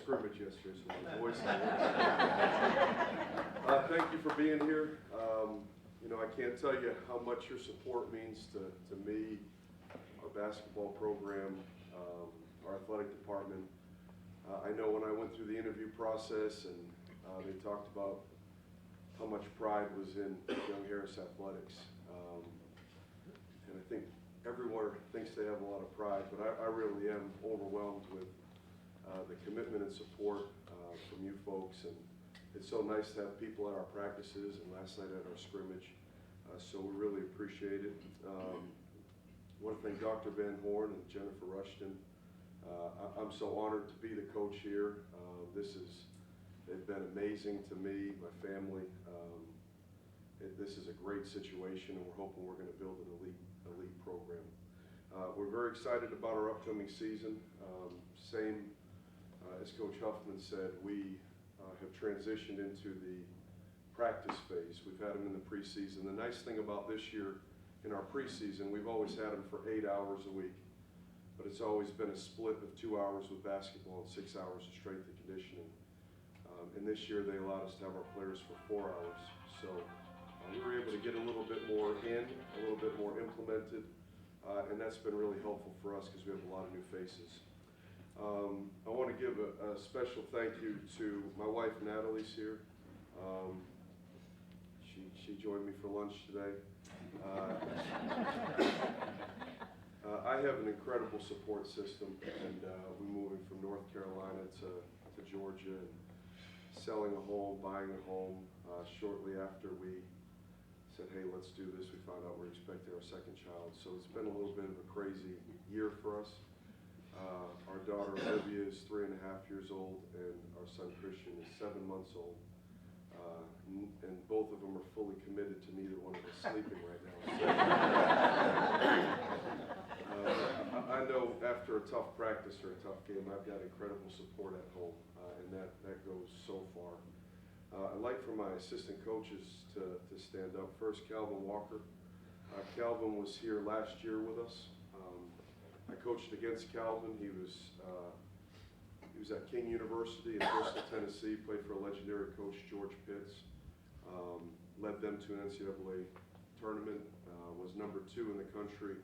scrimmage yesterday, so my voice. Thank you for being here. I can't tell you how much your support means to me, our basketball program, our athletic department. I know when I went through the interview process and they talked about how much pride was in Young Harris Athletics. And I think everyone thinks they have a lot of pride, but I really am overwhelmed with the commitment and support from you folks. And it's so nice to have people at our practices and last night at our scrimmage. So we really appreciate it. I want to thank Dr. Van Horn and Jennifer Rushton. I'm so honored to be the coach here. They've been amazing to me, my family. This is a great situation, and we're hoping we're going to build an elite program. We're very excited about our upcoming season. Same as Coach Huffman said, we have transitioned into the practice phase. We've had them in the preseason. The nice thing about this year in our preseason, we've always had them for 8 hours a week, but it's always been a split of 2 hours with basketball and 6 hours of strength and conditioning. And this year they allowed us to have our players for 4 hours. So we were able to get a little bit more in, a little bit more implemented, and that's been really helpful for us because we have a lot of new faces. I want to give a special thank you to my wife, Natalie's here. She joined me for lunch today. I have an incredible support system, and we're moving from North Carolina to Georgia, and selling a home, buying a home. Shortly after we said, hey, let's do this, we found out we're expecting our second child. So it's been a little bit of a crazy year for us. Our daughter Olivia is 3.5 years old, and our son Christian is 7 months old. And both of them are fully committed to neither one of us sleeping right now. So, I know after a tough practice or a tough game, I've got incredible support at home, and that goes so far. I'd like for my assistant coaches to stand up. First, Calvin Walker. Calvin was here last year with us. I coached against Calvin. He was at King University in Bristol, Tennessee, played for a legendary coach, George Pitts. Led them to an NCAA tournament, was number 2 in the country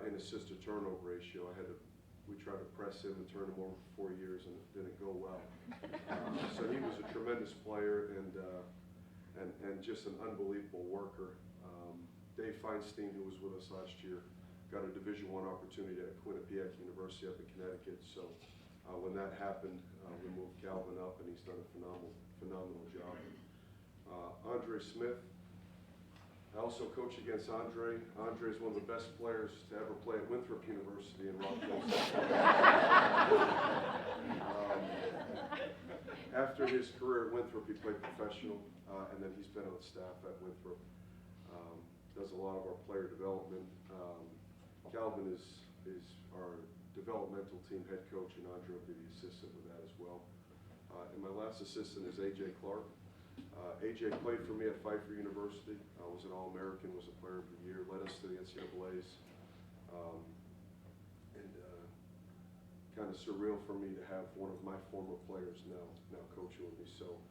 in assist to turnover ratio. We tried to press him and turn him over for 4 years, and it didn't go well. So he was a tremendous player and just an unbelievable worker. Dave Feinstein, who was with us last year, got a Division I opportunity at Quinnipiac University up in Connecticut. So when that happened, we moved Calvin up, and he's done a phenomenal job. Andre Smith. I also coach against Andre. Andre is one of the best players to ever play at Winthrop University in Rockville. After his career at Winthrop, he played professional, and then he's been on staff at Winthrop. Does a lot of our player development. Calvin is our developmental team head coach, and Andre will be the assistant with that as well. And my last assistant is A.J. Clark. A.J. played for me at Pfeiffer University, was an All-American, was a player of the year, led us to the NCAAs, and kind of surreal for me to have one of my former players now coaching with me. So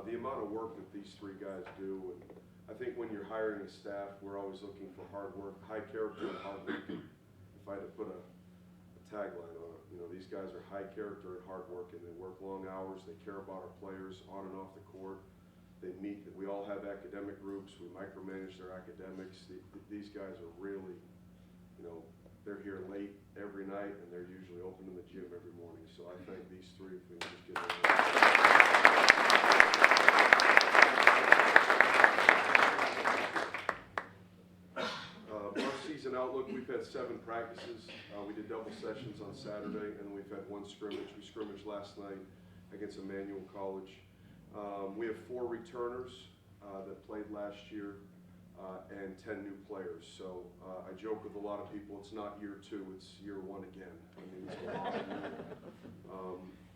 the amount of work that these 3 guys do, and I think when you're hiring a staff, we're always looking for hard work, high character and hard work. If I had to put a tagline on it, these guys are high character and hard work, and they work long hours, they care about our players on and off the court. They meet, we all have academic groups, we micromanage their academics. These guys are really, they're here late every night, and they're usually open in the gym every morning. So I thank these 3 if we can just give them our season outlook. We've had 7 practices. We did double sessions on Saturday, and we've had 1 scrimmage. We scrimmaged last night against Emmanuel College. We have 4 returners that played last year and 10 new players. So I joke with a lot of people, it's not year 2, it's year 1 again. I mean,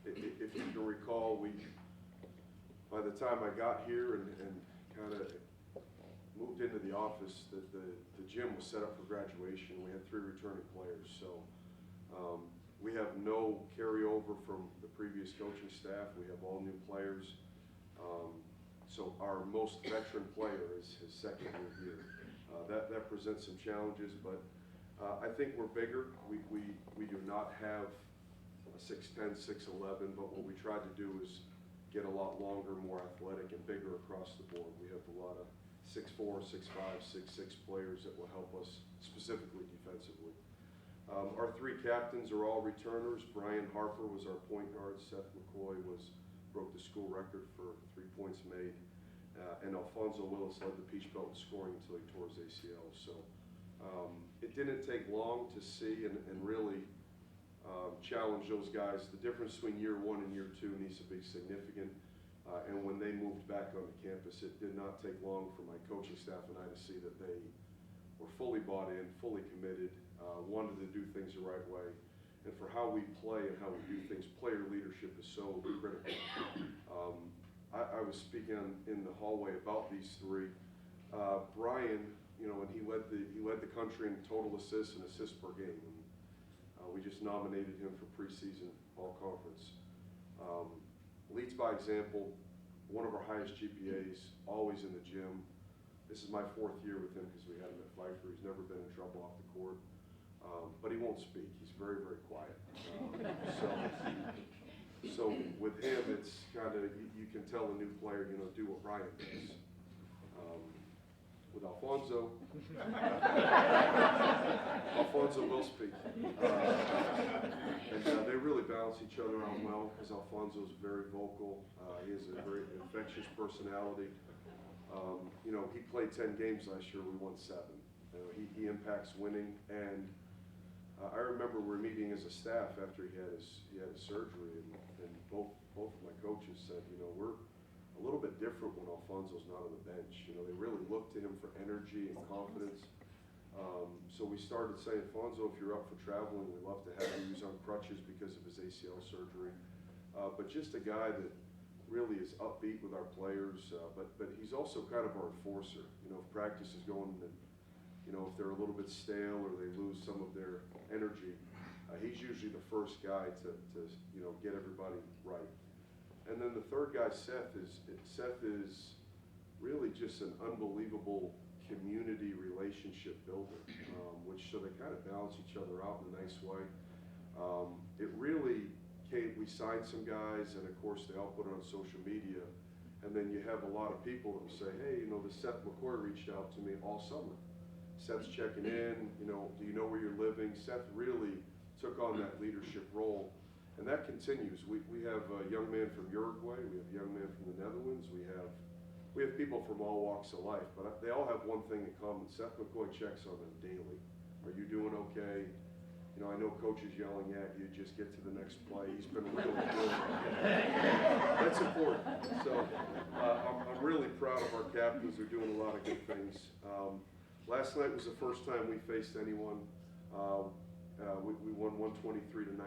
if you can recall, by the time I got here and kind of moved into the office, the gym was set up for graduation. We had 3 returning players. So We have no carryover from the previous coaching staff. We have all new players. So our most veteran player is his second year here. That presents some challenges, but I think we're bigger. We do not have a 6'10", 6'11", but what we tried to do is get a lot longer, more athletic, and bigger across the board. We have a lot of 6'4", 6'5", 6'6" players that will help us specifically defensively. Our three captains are all returners. Brian Harper was our point guard. Seth McCoy broke the school record for 3 points made. And Alfonso Willis led the Peach Belt in scoring until he tore his ACL. So it didn't take long to see and really challenge those guys. The difference between year one and year two needs to be significant. And when they moved back onto campus, it did not take long for my coaching staff and I to see that they were fully bought in, fully committed, wanted to do things the right way. And for how we play and how we do things, player leadership is so critical. I was speaking in the hallway about these three. Brian, and he led the country in total assists and assists per game. And, we just nominated him for preseason all conference. Leads by example, one of our highest GPAs, always in the gym. This is my 4th year with him because we had him at Pfeiffer. He's never been in trouble off the court, but he won't speak. He's very, very quiet. So with him, it's kind of, you can tell a new player, do what Ryan does. With Alfonso, Alfonso will speak. And they really balance each other out well because Alfonso's very vocal. He has a very infectious personality. He played 10 games last year. We won 7. He impacts winning. And I remember we were meeting as a staff after he had his surgery, and both of my coaches said, we're a little bit different when Alfonso's not on the bench. They really look to him for energy and confidence. So we started saying, Alfonso, if you're up for traveling, we'd love to have you. He's on crutches because of his ACL surgery. But just a guy that really is upbeat with our players, but he's also kind of our enforcer. If practice is going, if they're a little bit stale or they lose some of their energy, he's usually the first guy to get everybody right. And then the third guy, Seth is really just an unbelievable community relationship builder, so they kind of balance each other out in a nice way. It really came, we signed some guys, and of course they all put it on social media, and then you have a lot of people that will say, hey, this Seth McCoy reached out to me all summer. Seth's checking in, do you know where you're living? Seth really took on that leadership role, and that continues. We have a young man from Uruguay, we have a young man from the Netherlands, we have people from all walks of life, but they all have one thing in common. Seth McCoy checks on them daily. Are you doing okay? I know coach is yelling at you, just get to the next play. He's been really good. That's important. So I'm really proud of our captains. They're doing a lot of good things. Last night was the first time we faced anyone. We won 123-99.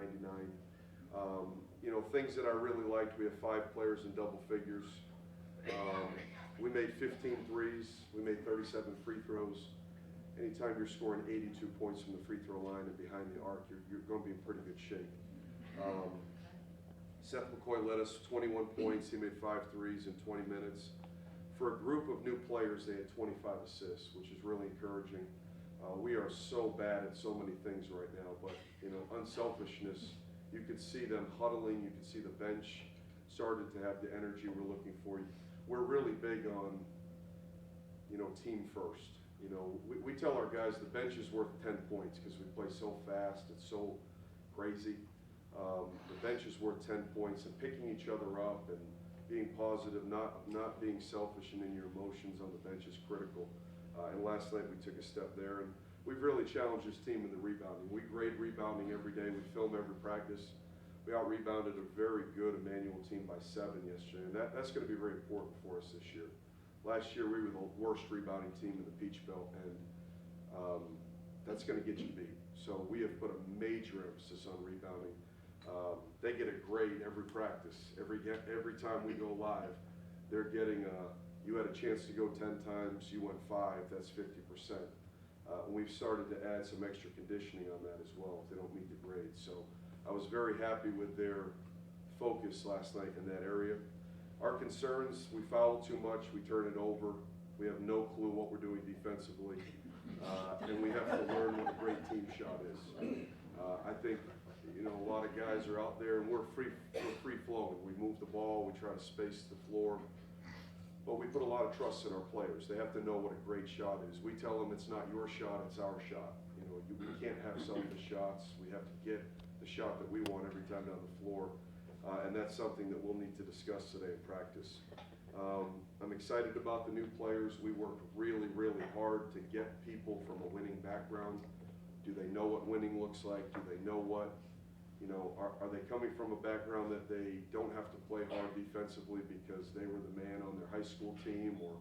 Things that I really liked, we have 5 players in double figures. We made 15 threes. We made 37 free throws. Anytime you're scoring 82 points from the free throw line and behind the arc, you're going to be in pretty good shape. Seth McCoy led us 21 points. He made 5 threes in 20 minutes. For a group of new players, they had 25 assists, which is really encouraging. We are so bad at so many things right now, but unselfishness, you could see them huddling, you could see the bench started to have the energy we're looking for. We're really big on, team first. We tell our guys the bench is worth 10 points because we play so fast, it's so crazy. The bench is worth 10 points, and picking each other up and being positive, not being selfish and in your emotions on the bench is critical. And last night we took a step there, and we've really challenged this team in the rebounding. We grade rebounding every day. We film every practice. We out-rebounded a very good Emmanuel team by 7 yesterday, and that's going to be very important for us this year. Last year we were the worst rebounding team in the Peach Belt, and that's going to get you beat. So we have put a major emphasis on rebounding. They get a grade every practice. Every time we go live, they're getting you had a chance to go 10 times, you went 5, that's 50%. We've started to add some extra conditioning on that as well if they don't meet the grade. So I was very happy with their focus last night in that area. Our concerns, we foul too much, we turn it over, we have no clue what we're doing defensively, and we have to learn what a great team shot is. I think, you know, a lot of guys are out there and we're free flowing. We move the ball, we try to space the floor, but we put a lot of trust in our players. They have to know what a great shot is. We tell them it's not your shot, it's our shot. You know, we can't have selfish shots. We have to get the shot that we want every time down the floor. And that's something that we'll need to discuss today in practice. I'm excited about the new players. We worked really, really hard to get people from a winning background. Do they know what winning looks like? Do they know what, you know, are they coming from a background that they don't have to play hard defensively because they were the man on their high school team? Or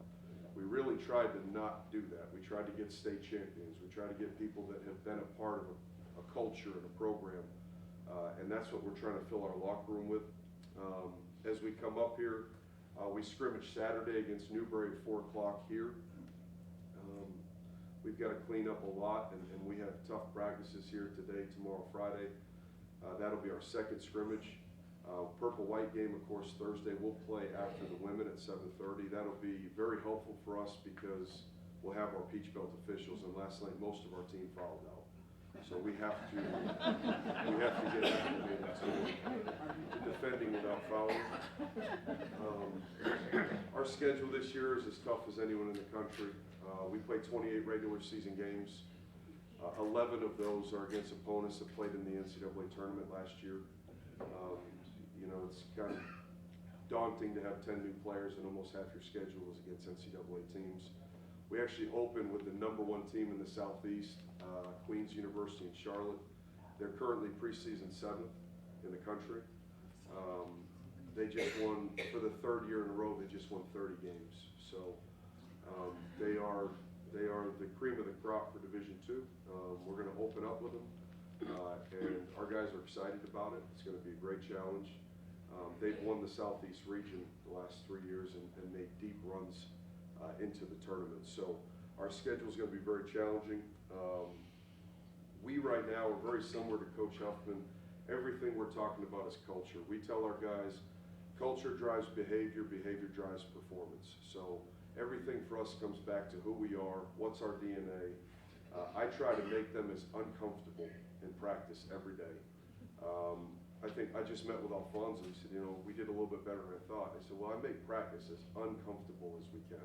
we really tried to not do that. We tried to get state champions. We tried to get people that have been a part of a culture and a program. And that's what we're trying to fill our locker room with. As we come up here, we scrimmage Saturday against Newbury at 4 o'clock here. We've got to clean up a lot, and we have tough practices here today, tomorrow, Friday. That'll be our second scrimmage. Purple-white game, of course, Thursday. We'll play after the women at 7:30. That'll be very helpful for us because we'll have our Peach Belt officials, and last night most of our team fouled out. So we have to get acclimated to defending without fouling. Our schedule this year is as tough as anyone in the country. We played 28 regular season games. 11 of those are against opponents that played in the NCAA tournament last year. You know, it's kind of daunting to have 10 new players and almost half your schedule is against NCAA teams. We actually opened with the #1 team in the Southeast, Queens University in Charlotte. They're currently preseason 7th in the country. They just won, for the 3rd year in a row, they just won 30 games. So they are the cream of the crop for Division II. We're going to open up with them, and our guys are excited about it. It's going to be a great challenge. They've won the Southeast region the last 3 years and made deep runs into the tournament. So our schedule is going to be very challenging. We right now are very similar to Coach Huffman. Everything we're talking about is culture. We tell our guys, culture drives behavior, behavior drives performance. So everything for us comes back to who we are, what's our DNA. I try to make them as uncomfortable in practice every day. I think I just met with Alfonso. He said, you know, we did a little bit better than I thought. I said, well, I make practice as uncomfortable as we can.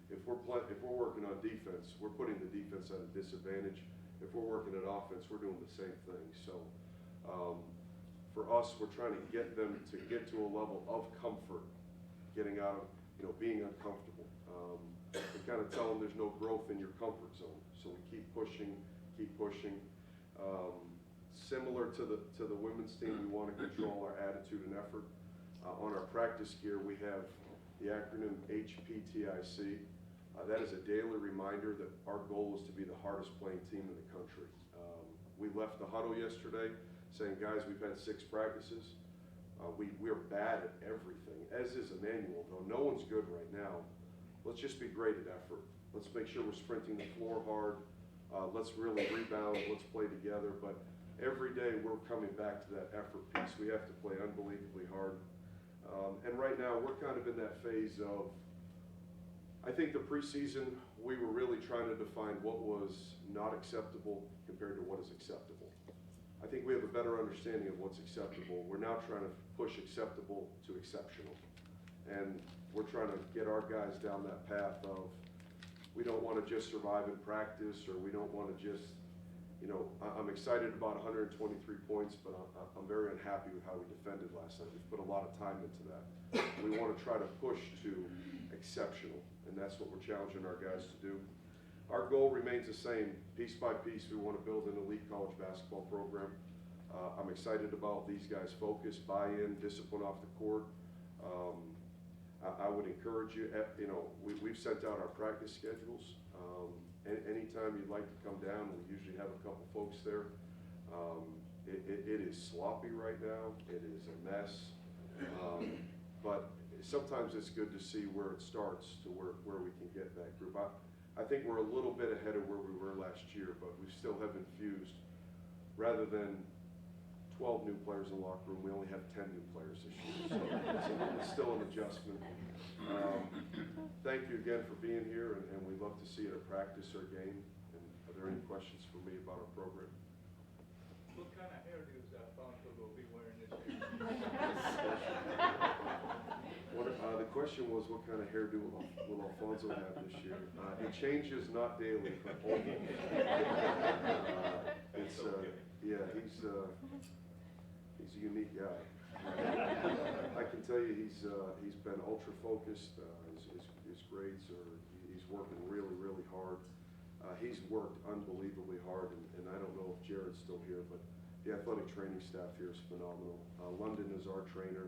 If we're working on defense, we're putting the defense at a disadvantage. If we're working at offense, we're doing the same thing. So for us, we're trying to get them to get to a level of comfort, getting out of, you know, being uncomfortable. We kind of tell them there's no growth in your comfort zone. So we keep pushing, keep pushing. Similar to the women's team, we want to control our attitude and effort. On our practice gear, we have the acronym HPTIC. That is a daily reminder that our goal is to be the hardest playing team in the country. We left the huddle yesterday saying, guys, we've had 6 practices. We're bad at everything, as is Emmanuel, though no one's good right now. Let's just be great at effort. Let's make sure we're sprinting the floor hard. Let's really rebound. Let's play together. But every day we're coming back to that effort piece. We have to play unbelievably hard. And right now we're kind of in that phase of, I think the preseason, we were really trying to define what was not acceptable compared to what is acceptable. I think we have a better understanding of what's acceptable. We're now trying to push acceptable to exceptional. And we're trying to get our guys down that path of, we don't want to just survive in practice, or we don't want to just, you know, I'm excited about 123 points, but I'm very unhappy with how we defended last night. We've put a lot of time into that. We want to try to push to exceptional, and that's what we're challenging our guys to do. Our goal remains the same. Piece by piece, we want to build an elite college basketball program. I'm excited about these guys' focus, buy-in, discipline off the court. I would encourage you, you know, we've sent out our practice schedules. Anytime you'd like to come down, we usually have a couple folks there. It is sloppy right now. It is a mess. But sometimes it's good to see where it starts to where we can get that group. I think we're a little bit ahead of where we were last year, but we still have infused, rather than 12 new players in the locker room. We only have 10 new players this year, so it's still an adjustment. Thank you again for being here, and we love to see you at practice or game. And are there any questions for me about our program? What kind of hairdo is Alfonso going to be wearing this year? The question was, what kind of hairdo will Alfonso have this year? It changes not daily, but only. Yeah, he's a unique guy. I can tell you he's been ultra focused. His grades he's working really, really hard. He's worked unbelievably hard, and I don't know if Jared's still here, but the athletic training staff here is phenomenal. London is our trainer.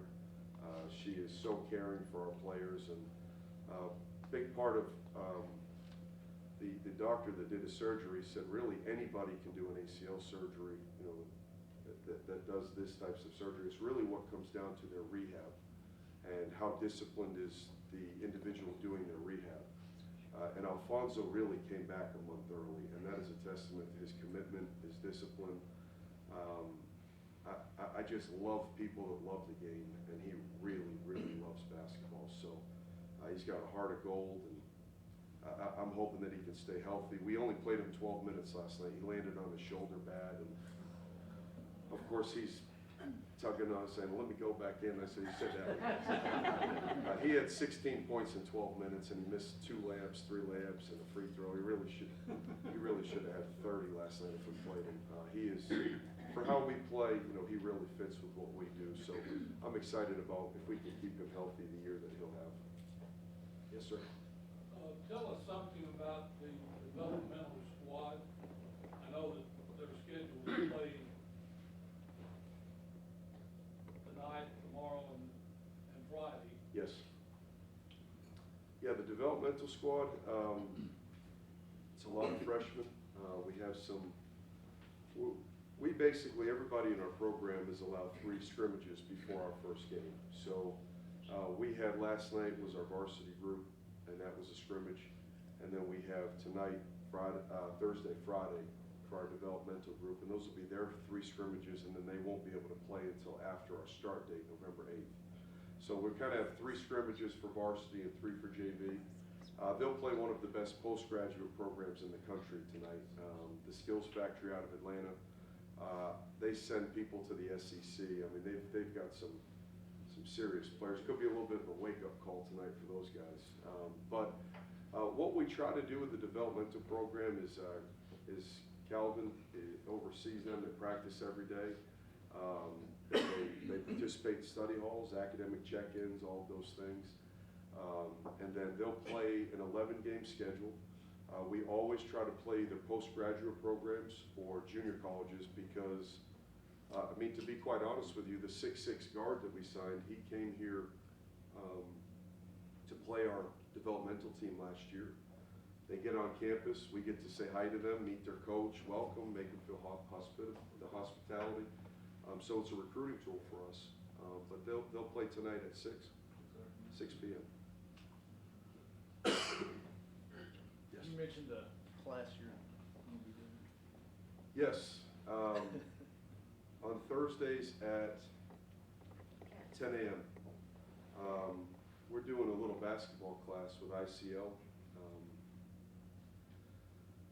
She is so caring for our players, and big part of the doctor that did the surgery said really anybody can do an ACL surgery, you know, that does this types of surgery. It's really what comes down to their rehab and how disciplined is the individual doing their rehab. And Alfonso really came back a month early, and that is a testament to his commitment, his discipline. I just love people that love the game, and he really, really loves basketball. So he's got a heart of gold, and I'm hoping that he can stay healthy. We only played him 12 minutes last night. He landed on his shoulder bad, and of course he's tugging on us saying, "Let me go back in." I said, "You said that." He had 16 points in 12 minutes, and he missed 2 layups, 3 layups, and a free throw. He really should have had 30 last night if we played him. He is, for how we play, you know, he really fits with what we do. So I'm excited about if we can keep him healthy the year that he'll have. Yes, sir. Tell us something about the developmental squad. I know that they're scheduled to play tonight, tomorrow, and Friday. Yes. Yeah, the developmental squad, it's a lot of freshmen. We have some, we basically, everybody in our program is allowed 3 scrimmages before our first game. So we had last night was our varsity group, and that was a scrimmage. And then we have tonight, Thursday, Friday, for our developmental group, and those will be their 3 scrimmages, and then they won't be able to play until after our start date, November 8th. So we kind of have 3 scrimmages for varsity and 3 for JV. They'll play one of the best postgraduate programs in the country tonight, the Skills Factory out of Atlanta. They send people to the SEC. I mean, they've got some serious players. Could be a little bit of a wake-up call tonight for those guys. But what we try to do with the developmental program is Calvin oversees them. They practice every day. They participate in study halls, academic check-ins, all of those things. And then they'll play an 11-game schedule. We always try to play either postgraduate programs or junior colleges because, I mean, to be quite honest with you, the 6'6" guard that we signed, he came here to play our developmental team last year. They get on campus, we get to say hi to them, meet their coach, welcome, make them feel the hospitality. So it's a recruiting tool for us. But they'll play tonight at 6 p.m. Yes. You mentioned the class you're going to be doing. Yes. On Thursdays at 10 a.m. We're doing a little basketball class with ICL.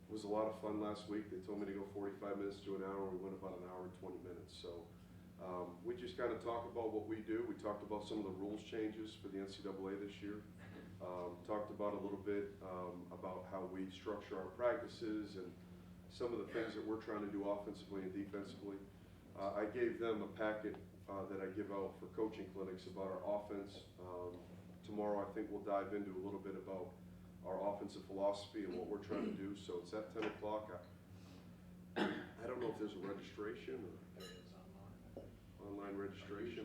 It was a lot of fun last week. They told me to go 45 minutes to an hour. We went about an hour and 20 minutes. So we just kind of talk about what we do. We talked about some of the rules changes for the NCAA this year. Talked about a little bit about how we structure our practices and some of the things that we're trying to do offensively and defensively. I gave them a packet that I give out for coaching clinics about our offense. Tomorrow I think we'll dive into a little bit about our offensive philosophy and what we're trying to do. So it's at 10 o'clock. I don't know if there's a registration or online registration.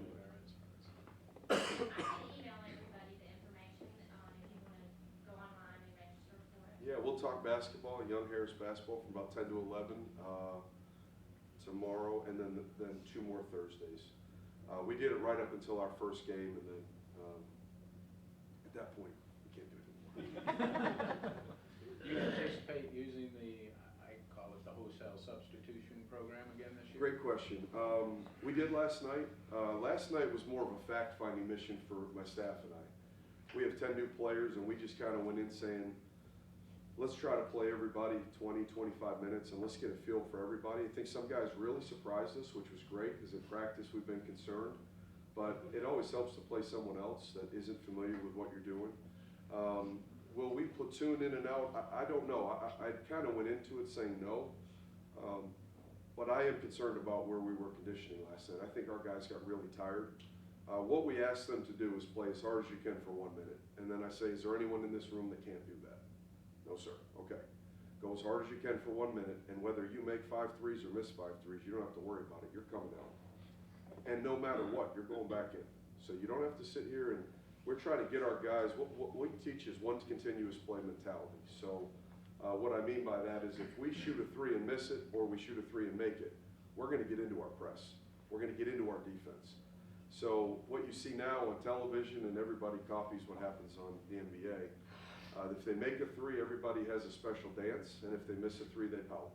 I email everybody the information if you want to go online and register for it. Yeah, we'll talk basketball, Young Harris basketball from about 10 to 11 tomorrow, and then 2 more Thursdays. We did it right up until our first game, and then at that point, we can't do it anymore. Do you anticipate using the, I call it the wholesale substitution program again this year? Great question. question. We did last night. Last night was more of a fact-finding mission for my staff and I. We have 10 new players, and we just kind of went in saying, let's try to play everybody 20, 25 minutes, and let's get a feel for everybody. I think some guys really surprised us, which was great, because in practice we've been concerned. But it always helps to play someone else that isn't familiar with what you're doing. Will we platoon in and out? I don't know. I kind of went into it saying no. But I am concerned about where we were conditioning last night. I think our guys got really tired. What we asked them to do is play as hard as you can for 1 minute. And then I say, is there anyone in this room that can't do that? No, sir. Okay. Go as hard as you can for 1 minute, and whether you make 5 threes or miss 5 threes, you don't have to worry about it. You're coming out. And no matter what, you're going back in. So you don't have to sit here, and we're trying to get our guys, what we teach is one continuous play mentality. So what I mean by that is if we shoot a 3 and miss it, or we shoot a 3 and make it, we're going to get into our press. We're going to get into our defense. So what you see now on television, and everybody copies what happens on the NBA, if they make a 3, everybody has a special dance, and if they miss a 3, they pout.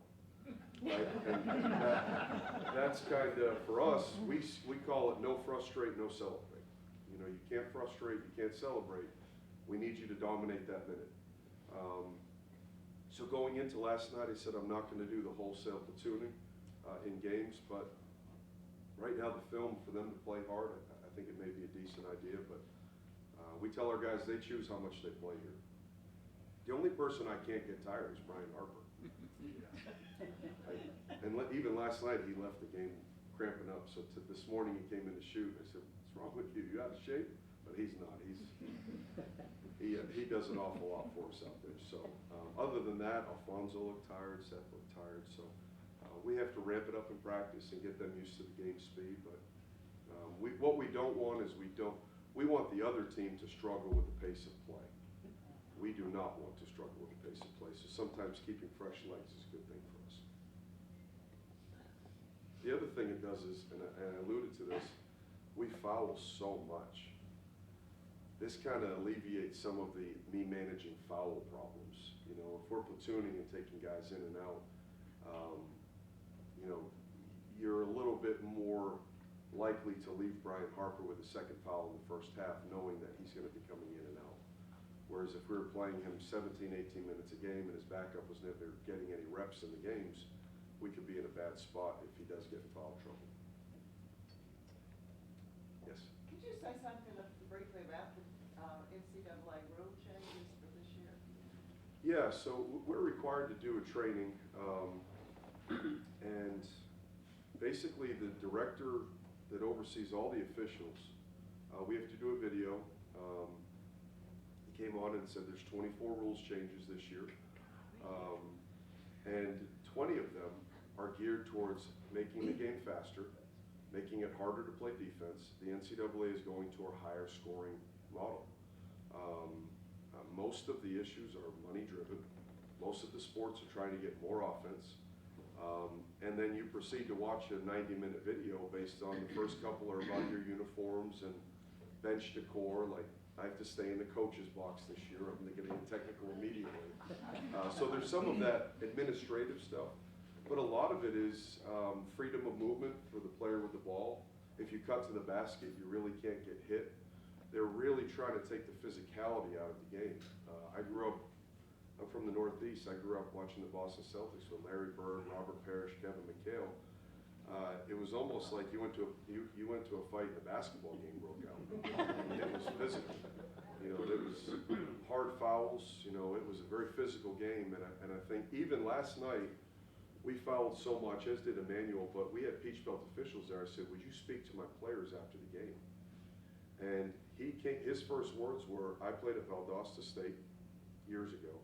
Right? And that's kind of, for us, we call it no frustrate, no celebrate. You know, you can't frustrate, you can't celebrate. We need you to dominate that minute. So going into last night, I said I'm not going to do the wholesale platooning in games, but right now the film for them to play hard, I think it may be a decent idea, but we tell our guys they choose how much they play here. The only person I can't get tired is Brian Harper. Even last night, he left the game cramping up. So this morning, he came in to shoot. I said, what's wrong with you? You out of shape? But he's not. He does an awful lot for us out there. So other than that, Alfonso looked tired, Seth looked tired. So we have to ramp it up in practice and get them used to the game speed. But what we don't want is we want the other team to struggle with the pace of play. We do not want to struggle with the pace of play. So sometimes keeping fresh legs is a good thing for us. The other thing it does is, and I alluded to this, we foul so much. This kind of alleviates some of me managing foul problems. You know, if we're platooning and taking guys in and out, you know, you're a little bit more likely to leave Brian Harper with a second foul in the first half, knowing that he's going to be coming in and out. Whereas if we were playing him 17, 18 minutes a game and his backup was never getting any reps in the games, we could be in a bad spot if he does get in foul trouble. Yes? Could you say something briefly about the NCAA rule changes for this year? Yeah, so we're required to do a training, and basically the director that oversees all the officials, we have to do a video. He came on and said there's 24 rules changes this year, and 20 of them are geared towards making the game faster, making it harder to play defense. The NCAA is going to a higher scoring model. Most of the issues are money driven. Most of the sports are trying to get more offense. And then you proceed to watch a 90-minute video based on the first couple are about your uniforms and bench decor, like I have to stay in the coach's box this year, I'm going to get into technical immediately. So there's some of that administrative stuff, but a lot of it is freedom of movement for the player with the ball. If you cut to the basket, you really can't get hit. They're really trying to take the physicality out of the game. I'm from the Northeast. I grew up watching the Boston Celtics with Larry Bird, Robert Parrish, Kevin McHale. It was almost like you went to a fight and a basketball game broke out. It was physical. You know, there was hard fouls. You know, it was a very physical game. And I think even last night, we fouled so much, as did Emmanuel, but we had Peach Belt officials there. I said, would you speak to my players after the game? And his first words were, I played at Valdosta State years ago.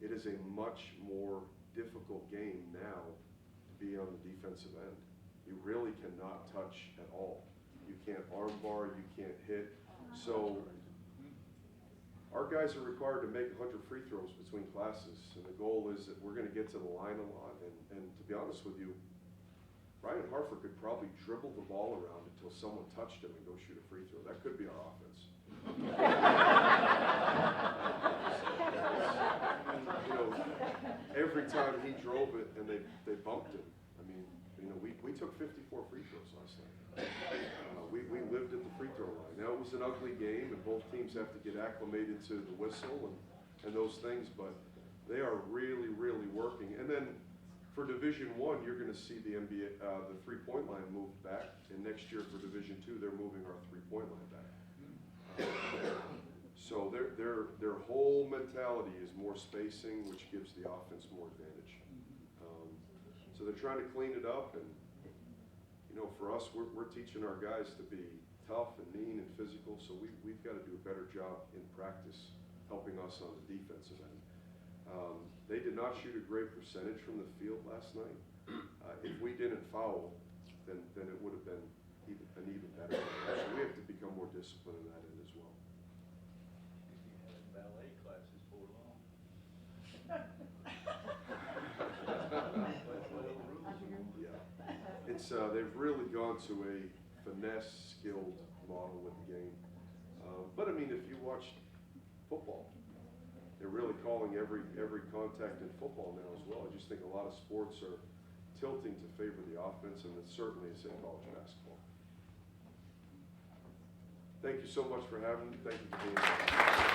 It is a much more difficult game now to be on the defensive end. You really cannot touch at all. You can't arm bar, you can't hit. So our guys are required to make 100 free throws between classes, and the goal is that we're going to get to the line a lot. And to be honest with you, Brian Harper could probably dribble the ball around until someone touched him and go shoot a free throw. That could be our offense. You know, every time he drove it and they bumped him. I mean, You know, we took 54 free throws last night. We lived at the free throw line. Now, it was an ugly game, and both teams have to get acclimated to the whistle and those things, but they are really, really working. And then for Division I, you're going to see the the three-point line moved back, and next year for Division II, they're moving our three-point line back. So their whole mentality is more spacing, which gives the offense more advantage. So they're trying to clean it up, and you know, for us, we're teaching our guys to be tough and mean and physical. So we've got to do a better job in practice, helping us on the defensive end. They did not shoot a great percentage from the field last night. If we didn't foul, then it would have been an even better. So we have to become more disciplined in that end as well. If you had ballet classes for long. Yeah, it's they've really gone to a finesse, skilled model with the game. But I mean, if you watch football, they're really calling every contact in football now as well. I just think a lot of sports are tilting to favor the offense, and it certainly is in college basketball. Thank you so much for having me. Thank you for being here.